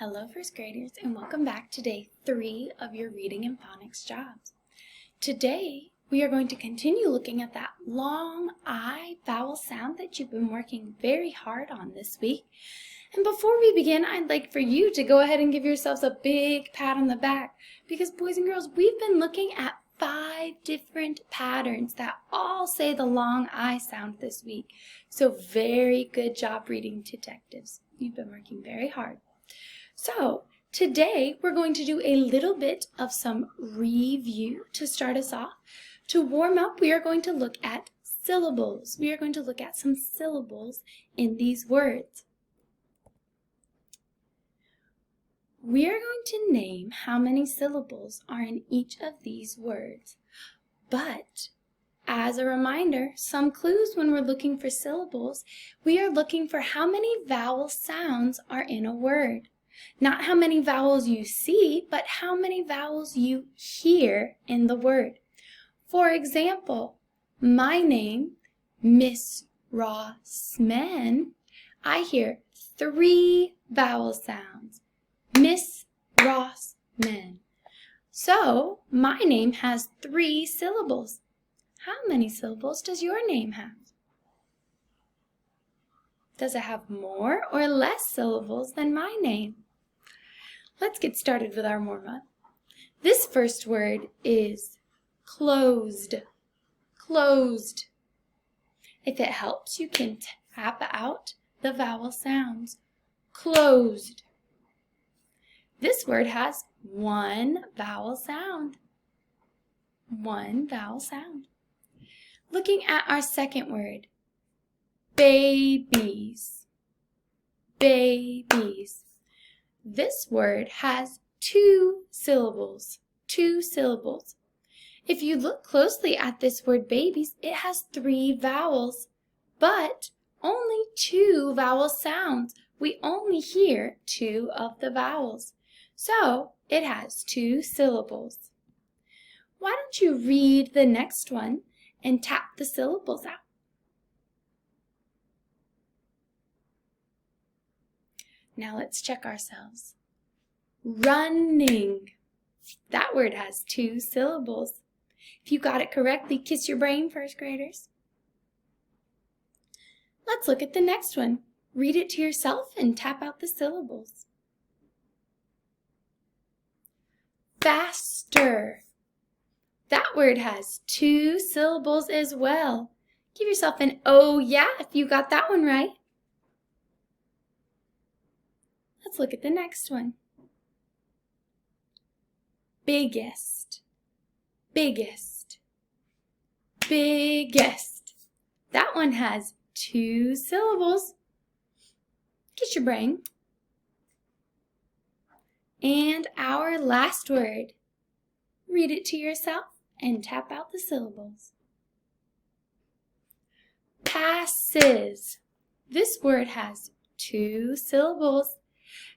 Hello first graders and welcome back to day 3 of your reading and phonics jobs. Today we are going to continue looking at that long I vowel sound that you've been working very hard on this week. And before we begin, I'd like for you to go ahead and give yourselves a big pat on the back because boys and girls, we've been looking at 5 different patterns that all say the long I sound this week. So very good job reading detectives. You've been working very hard. So today we're going to do a little bit of some review to start us off. To warm up, we are going to look at syllables. We are going to look at some syllables in these words. We are going to name how many syllables are in each of these words. But as a reminder, some clues when we're looking for syllables, we are looking for how many vowel sounds are in a word. Not how many vowels you see, but how many vowels you hear in the word. For example, my name, Miss Rossman, I hear 3 vowel sounds. Miss Rossman. So, my name has 3 syllables. How many syllables does your name have? Does it have more or less syllables than my name? Let's get started with our warm-up. This first word is closed. Closed. If it helps, you can tap out the vowel sounds. Closed. This word has 1 vowel sound. 1 vowel sound. Looking at our second word, babies. Babies. This word has 2 syllables. 2 syllables. If you look closely at this word babies, it has 3 vowels, but only 2 vowel sounds. We only hear 2 of the vowels. So it has 2 syllables. Why don't you read the next one and tap the syllables out? Now let's check ourselves. Running. That word has 2 syllables. If you got it correctly, kiss your brain, first graders. Let's look at the next one. Read it to yourself and tap out the syllables. Faster. That word has 2 syllables as well. Give yourself an oh yeah if you got that one right. Let's look at the next one. Biggest. Biggest. Biggest. That one has 2 syllables. Kiss your brain. And our last word. Read it to yourself and tap out the syllables. Passes. This word has 2 syllables.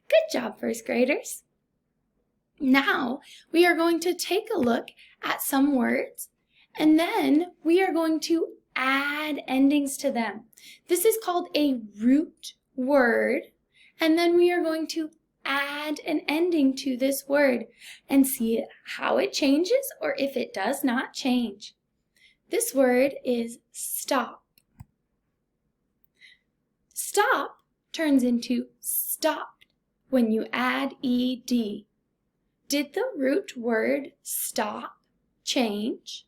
Good job, first graders. Now we are going to take a look at some words and then we are going to add endings to them. This is called a root word, and then we are going to add an ending to this word and see how it changes or if it does not change. This word is stop. Stop turns into stopped when you add ed. Did the root word stop change?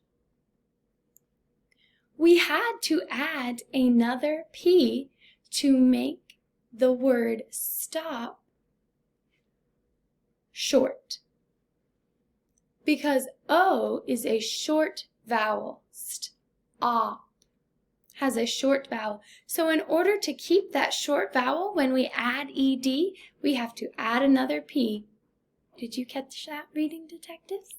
We had to add another P to make the word stop short. Because O is a short vowel. Stop has a short vowel. So in order to keep that short vowel when we add ed, we have to add another P. Did you catch that, reading detectives?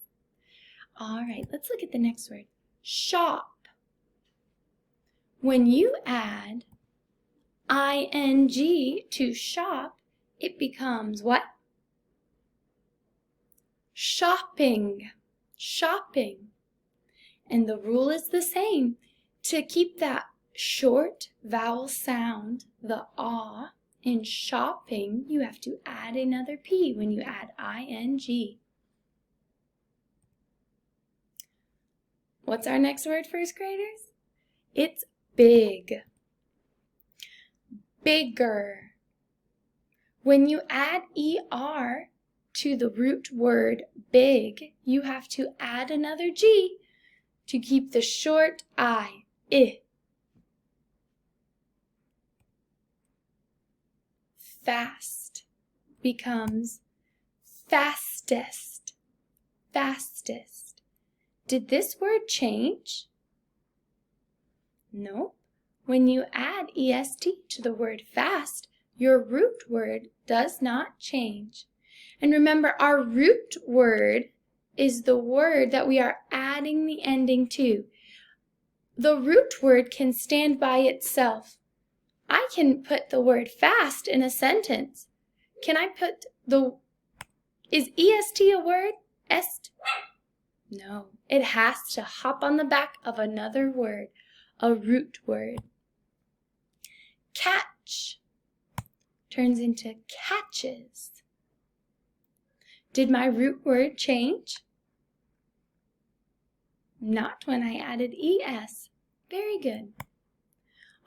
All right, let's look at the next word. Shop. When you add ing to shop, it becomes what? Shopping. Shopping. And the rule is the same. To keep that short vowel sound, the ah, In shopping, you have to add another P when you add ing. What's our next word, first graders? It's big. Bigger. When you add ER to the root word big, you have to add another G to keep the short I. Fast becomes fastest. Fastest. Did this word change? No. When you add EST to the word fast, your root word does not change. And remember, our root word is the word that we are adding the ending to. The root word can stand by itself. I can put the word fast in a sentence. Can I put is EST a word? Est? No, it has to hop on the back of another word, a root word. Catch turns into catches. Did my root word change? Not when I added ES. Very good.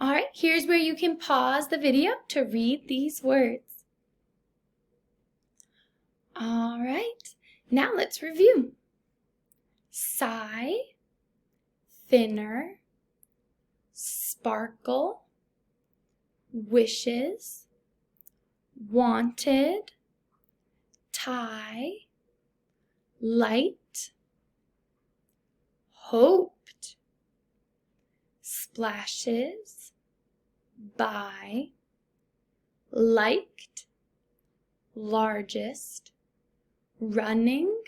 All right, here's where you can pause the video to read these words. All right, now let's review. Sigh, thinner, sparkle, wishes, wanted, tie, light, hoped, splashes, by, liked, largest, running,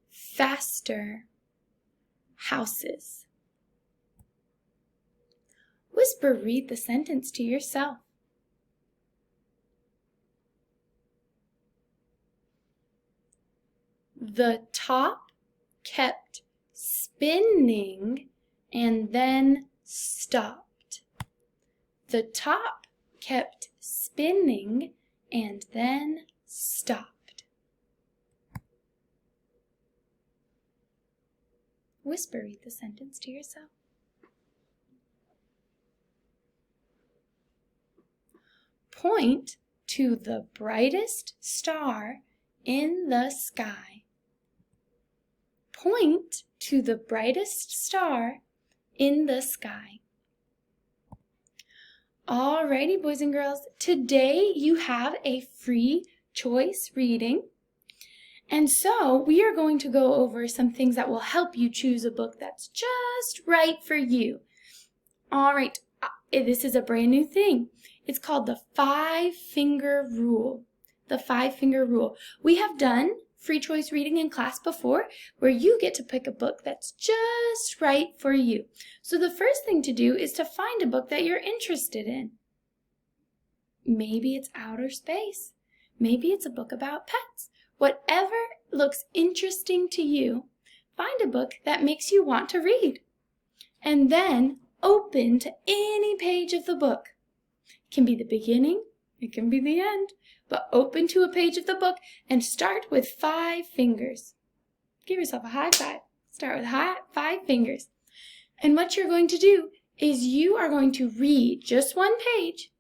faster, houses. Whisper, read the sentence to yourself. The top kept spinning and then stopped. The top kept spinning and then stopped. Whisper, read the sentence to yourself. Point to the brightest star in the sky. Point to the brightest star in the sky. Alrighty, boys and girls, today you have a free choice reading. And so we are going to go over some things that will help you choose a book that's just right for you. All right, this is a brand new thing. It's called the 5-finger rule. The 5-finger rule. We have done free choice reading in class before where you get to pick a book that's just right for you. So the first thing to do is to find a book that you're interested in. Maybe it's outer space. Maybe it's a book about pets. Whatever looks interesting to you, find a book that makes you want to read. And then open to any page of the book. It can be the beginning, it can be the end, but open to a page of the book and start with 5 fingers. Give yourself a high five. Start with 5 fingers. And what you're going to do is you are going to read just one page,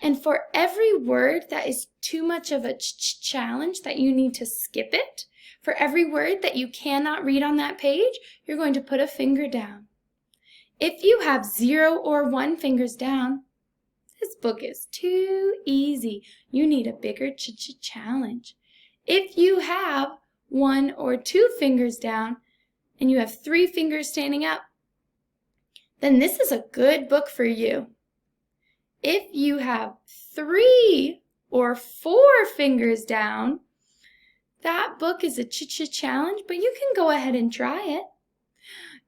and for every word that is too much of a challenge that you need to skip it, for every word that you cannot read on that page, you're going to put a finger down. If you have 0 or 1 fingers down, this book is too easy. You need a bigger challenge. If you have 1 or 2 fingers down and you have 3 fingers standing up, then this is a good book for you. If you have 3 or 4 fingers down, that book is a challenge, but you can go ahead and try it.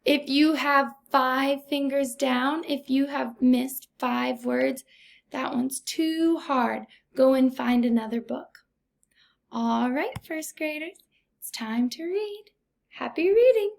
If you have 5 fingers down, if you have missed 5 words, that one's too hard. Go and find another book. All right, first graders, it's time to read. Happy reading!